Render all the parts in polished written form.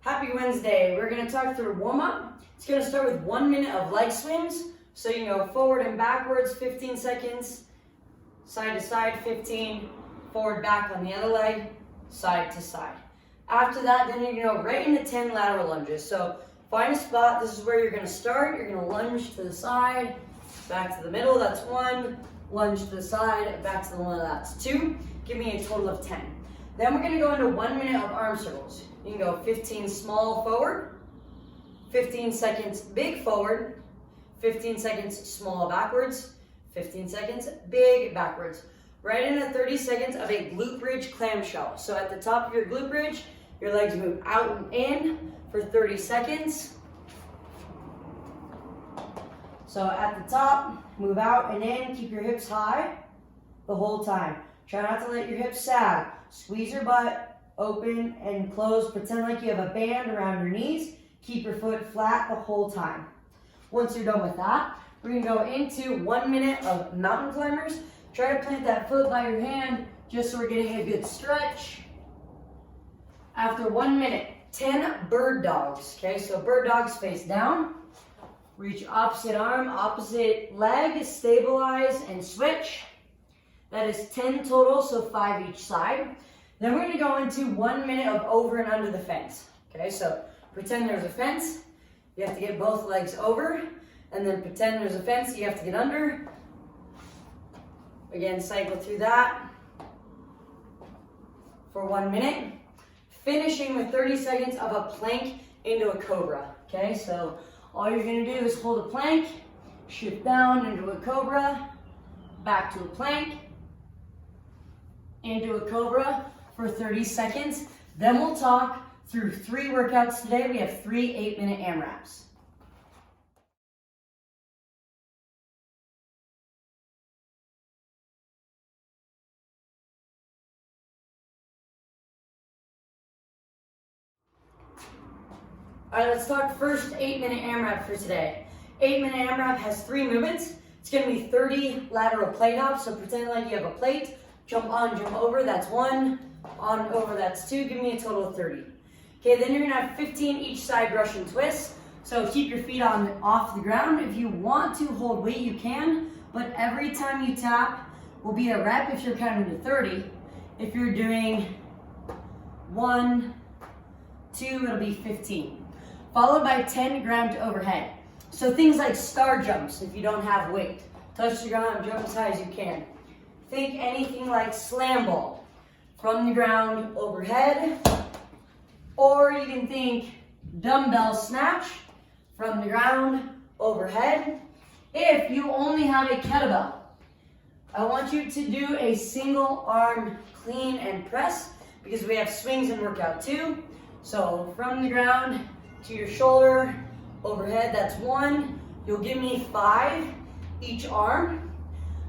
Happy Wednesday. We're going to talk through warm-up. It's going to start with 1 minute of leg swings. So you can go forward and backwards, 15 seconds, side to side, 15, forward, back on the other leg, side to side. After that, then you're going to go right into 10 lateral lunges. So find a spot. This is where you're going to start. You're going to lunge to the side, back to the middle. That's 1. Lunge to the side, back to the middle. That's 2. Give me a total of 10. Then we're going to go into 1 minute of arm circles. You can go 15 small forward, 15 seconds big forward, 15 seconds small backwards, 15 seconds big backwards. Right into 30 seconds of a glute bridge clamshell. So at the top of your glute bridge, your legs move out and in for 30 seconds. So at the top, move out and in, keep your hips high the whole time. Try not to let your hips sag. Squeeze your butt, open and close. Pretend like you have a band around your knees. Keep your foot flat the whole time. Once you're done with that, we're going to go into 1 minute of mountain climbers. Try to plant that foot by your hand just so we're getting a good stretch. After 1 minute, 10 bird dogs. Okay, so bird dogs face down. Reach opposite arm, opposite leg, stabilize and switch. That is 10 total, so 5 each side. Then we're going to go into 1 minute of over and under the fence. Okay, so pretend there's a fence. You have to get both legs over. And then pretend there's a fence. You have to get under. Again, cycle through that for 1 minute. Finishing with 30 seconds of a plank into a cobra. Okay, so all you're going to do is hold a plank, shift down into a cobra, back to a plank, into a cobra for 30 seconds. Then we'll talk through 3 workouts today. We have 3 8-minute AMRAPs. All right, let's talk first 8-minute AMRAP for today. 8-minute AMRAP has 3 movements. It's going to be 30 lateral plate hops. So pretend like you have a plate. Jump on, jump over, that's 1. On, over, that's 2. Give me a total of 30. Okay, then you're going to have 15 each side Russian twists. So keep your feet off the ground. If you want to hold weight, you can. But every time you tap will be a rep if you're counting to 30. If you're doing 1, 2, it'll be 15. Followed by 10 ground to overhead. So things like star jumps if you don't have weight. Touch the ground, jump as high as you can. Think anything like slam ball from the ground overhead. Or you can think dumbbell snatch from the ground overhead. If you only have a kettlebell, I want you to do a single arm clean and press because we have swings in workout 2. So from the ground to your shoulder, overhead, that's 1. You'll give me 5 each arm.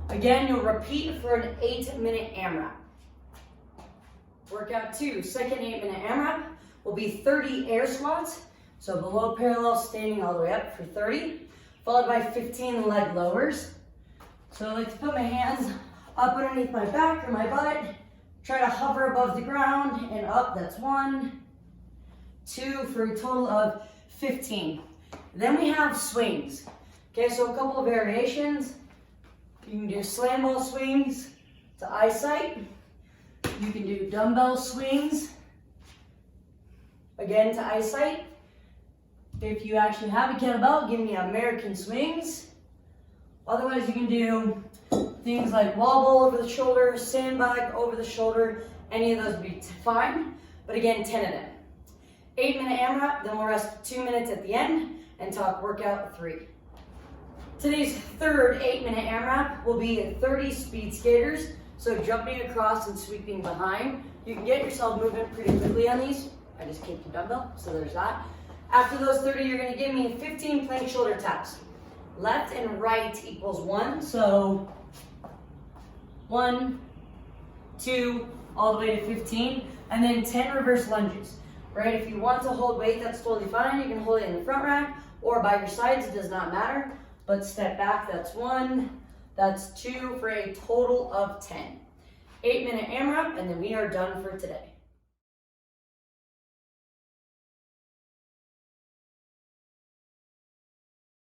Again, you'll repeat for an 8-minute AMRAP. Workout 2, second 8-minute AMRAP will be 30 air squats. So below parallel, standing all the way up for 30, followed by 15 leg lowers. So I like to put my hands up underneath my back or my butt. Try to hover above the ground and up, that's 1, 2 for a total of 15. Then we have swings. Okay, so a couple of variations. You can do slam ball swings to eyesight. You can do dumbbell swings, again to eyesight. If you actually have a kettlebell, give me American swings. Otherwise, you can do things like wall ball over the shoulder, sandbag over the shoulder. Any of those would be fine, but again, 10 of them. 8-minute AMRAP, then we'll rest 2 minutes at the end and talk workout 3. Today's third 8-minute AMRAP will be 30 speed skaters. So jumping across and sweeping behind. You can get yourself moving pretty quickly on these. I just kicked the dumbbell, so there's that. After those 30, you're going to give me 15 plank shoulder taps. Left and right equals 1. So 1, 2, all the way to 15. And then 10 reverse lunges. Right? If you want to hold weight, that's totally fine. You can hold it in the front rack or by your sides. It does not matter. But step back, that's 1, that's 2 for a total of 10. 8-minute AMRAP, and then we are done for today.